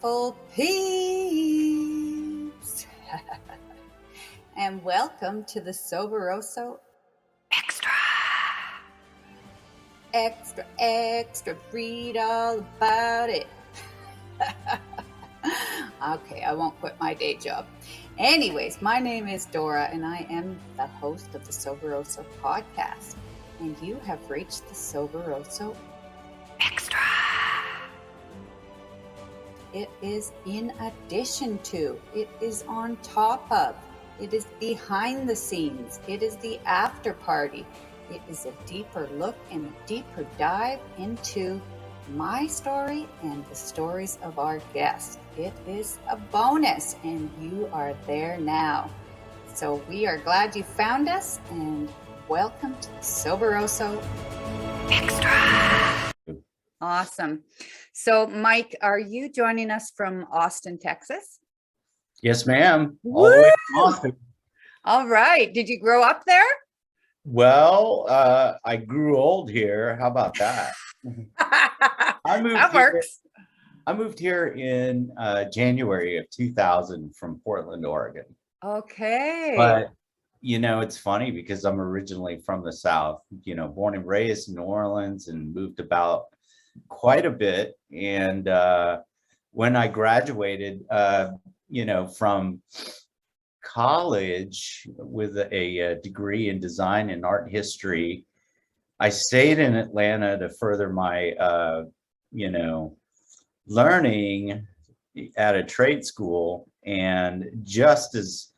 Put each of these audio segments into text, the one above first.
beautiful peeps. And welcome to the Soberoso Xtra. Extra, read all about it. Okay, I won't quit my day job. Anyways, my name is Dora, and I am the host of the Soberoso Podcast. And you have reached the Soberoso Xtra. It is in addition to, it is on top of, it is behind the scenes, it is the after party. It is a deeper look and a deeper dive into my story and the stories of our guests. It is a bonus, and you are there now. So we are glad you found us, and welcome to the Soberoso Xtra. Awesome. So, Mike, are you joining us from Austin, Texas? Yes, ma'am. All the way from Austin. All right. Did you grow up there? Well, I grew old here. How about that? That works. I moved here in January of 2000 from Portland, Oregon. Okay. But, it's funny because I'm originally from the South, born and raised in New Orleans and moved about quite a bit. And when I graduated, from college with a degree in design and art history, I stayed in Atlanta to further my, learning at a trade school. And just as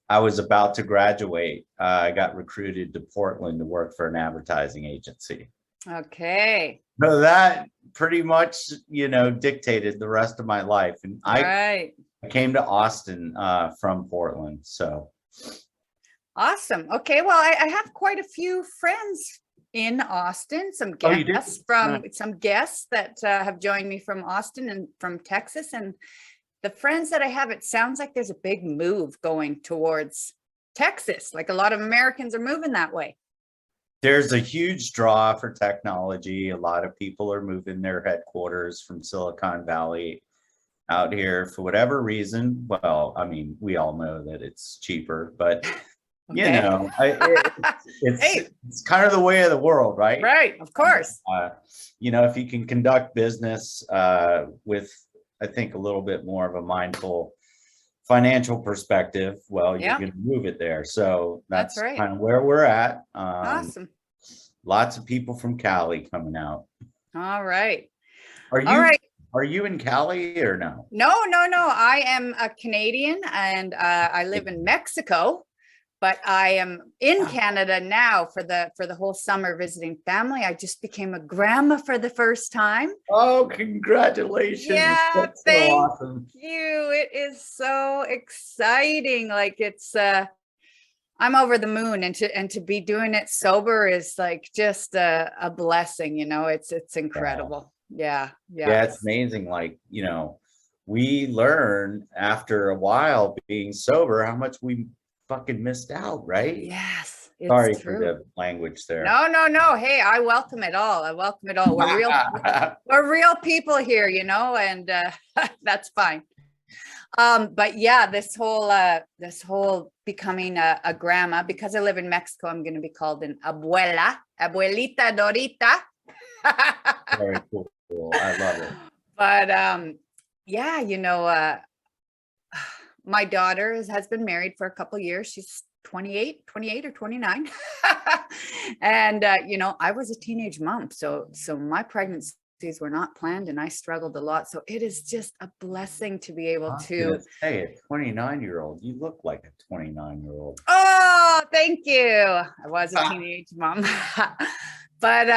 I was about to graduate, I got recruited to Portland to work for an advertising agency. Okay. So that pretty much, dictated the rest of my life. And I came to Austin from Portland. So awesome. Okay. Well, I have quite a few friends in Austin, some guests some guests that have joined me from Austin and from Texas. And the friends that I have, it sounds like there's a big move going towards Texas. Like a lot of Americans are moving that way. There's a huge draw for technology. A lot of people are moving their headquarters from Silicon Valley out here for whatever reason. Well, I mean, we all know that it's cheaper, but it's kind of the way of the world, right? Right, of course. If you can conduct business with, I think, a little bit more of a mindful financial perspective, well, you're going to move it there. So that's right. Kind of where we're at. Awesome. Lots of people from Cali coming out. All right. Are you in Cali or no? No. I am a Canadian, and I live in Mexico, but I am in Canada now for the whole summer visiting family. I just became a grandma for the first time. Oh, congratulations. Yeah, that's thank so awesome. you. It is so exciting. Like it's I'm over the moon, and to be doing it sober is like just a blessing, it's incredible. Yeah. It's amazing. Like, we learn after a while being sober how much we fucking missed out, right? Yes. Sorry true. for the language there. No. Hey, I welcome it all. We're real people here, and that's fine. But yeah, this whole becoming a grandma, because I live in Mexico, I'm going to be called an abuelita Dorita. Very cool. I love it. But my daughter has been married for a couple of years. She's 28 or 29. And I was a teenage mom, so my pregnancies were not planned, and I struggled a lot. So it is just a blessing to be able to say a 29-year-old. You look like a 29-year-old. Oh, thank you. I was a teenage mom. But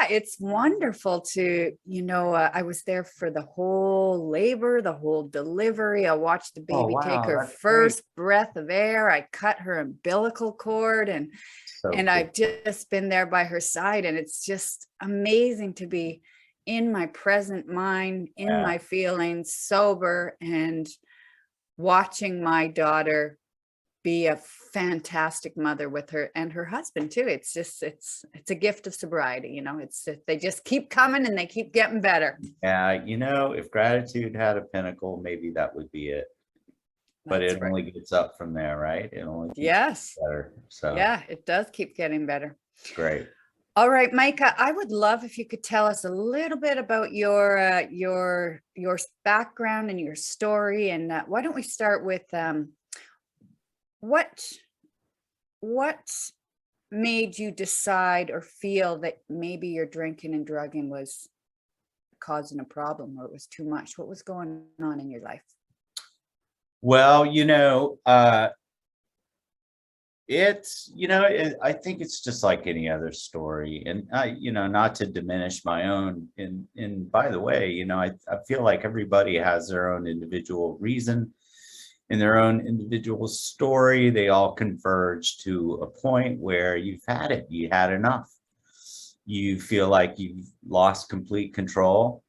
it's wonderful to, I was there for the whole labor, the whole delivery. I watched the baby take her first breath of air. I cut her umbilical cord, and I've just been there by her side. And it's just amazing to be in my present mind, in my feelings, sober, and watching my daughter be a fantastic mother with her and her husband too. It's just, it's a gift of sobriety. You know, they just keep coming and they keep getting better. Yeah, you know, if gratitude had a pinnacle, maybe that would be it. But That's it right. only gets up from there, right? It only keeps Yes. better. So Yeah, it does keep getting better. it's great. All right, Micah, I would love if you could tell us a little bit about your background and your story. And why don't we start with what made you decide or feel that maybe your drinking and drugging was causing a problem, or it was too much? What was going on in your life? Well, you know, I think it's just like any other story, and you know, not to diminish my own. And by the way, you know, I feel like everybody has their own individual reason in their own individual story. They all converge to a point where you've had it, you had enough. You feel like you've lost complete control.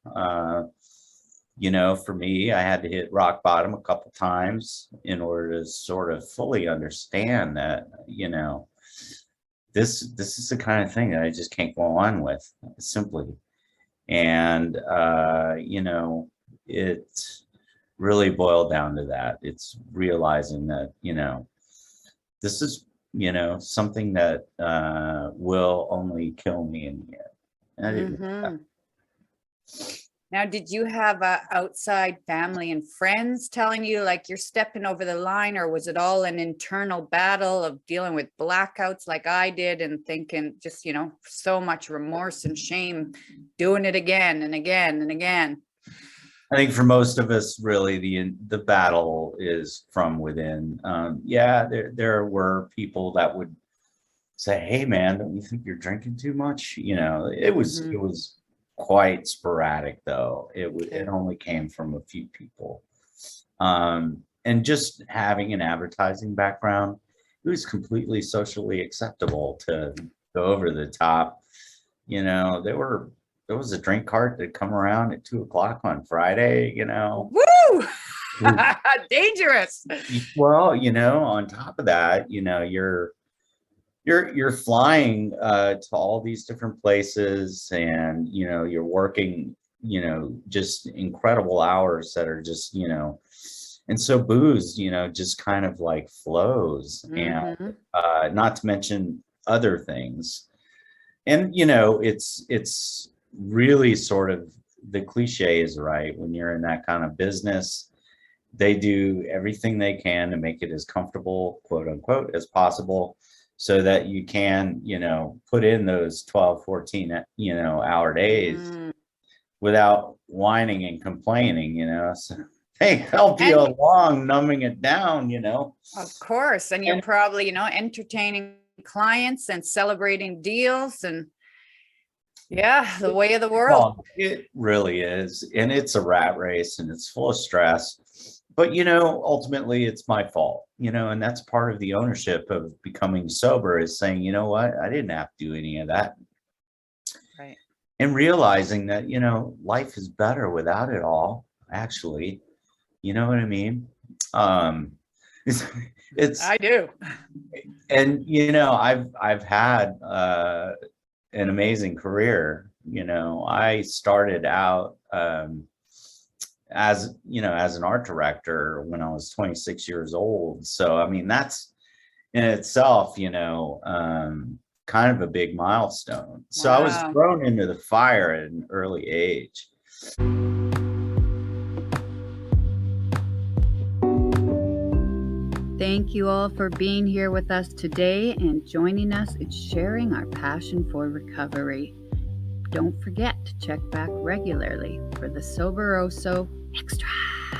You know, for me, I had to hit rock bottom a couple times in order to sort of fully understand that, you know, this is the kind of thing that I just can't go on with, simply. And you know, it really boiled down to that. It's realizing that, you know, this is, you know, something that will only kill me in the end. And I didn't know that. Now, did you have outside family and friends telling you like you're stepping over the line, or was it all an internal battle of dealing with blackouts like I did and thinking just, you know, so much remorse and shame, doing it again and again and again? I think for most of us, really, the battle is from within. Yeah, there were people that would say, "Hey, man, don't you think you're drinking too much?" You know, it was quite sporadic, though. It only came from a few people. And just having an advertising background, it was completely socially acceptable to go over the top. You know, there was a drink cart that come around at 2 o'clock on Friday, you know. Woo! Dangerous. Well, you know, on top of that, you know, you're flying to all these different places, and you know, you're working, you know, just incredible hours that are just, you know, and so booze, you know, just kind of like flows. And not to mention other things. And you know, it's really sort of, the cliche is right. When you're in that kind of business, they do everything they can to make it as comfortable, quote unquote, as possible, so that you can, you know, put in those 12, 14, you know, hour days without whining and complaining, you know. So they help you along, numbing it down, you know. Of course. And you're probably, you know, entertaining clients and celebrating deals, and yeah, the way of the world. Well, it really is. And it's a rat race, and it's full of stress. But, you know, ultimately it's my fault, you know, and that's part of the ownership of becoming sober, is saying, you know what, I didn't have to do any of that. Right. And realizing that, you know, life is better without it all, actually. You know what I mean? It's I do. And, you know, I've had an amazing career. You know, I started out as, you know, as an art director when I was 26 years old. So, I mean, that's in itself, you know, kind of a big milestone. So I was thrown into the fire at an early age. Thank you all for being here with us today and joining us in sharing our passion for recovery. Don't forget to check back regularly for the Soberoso Xtra.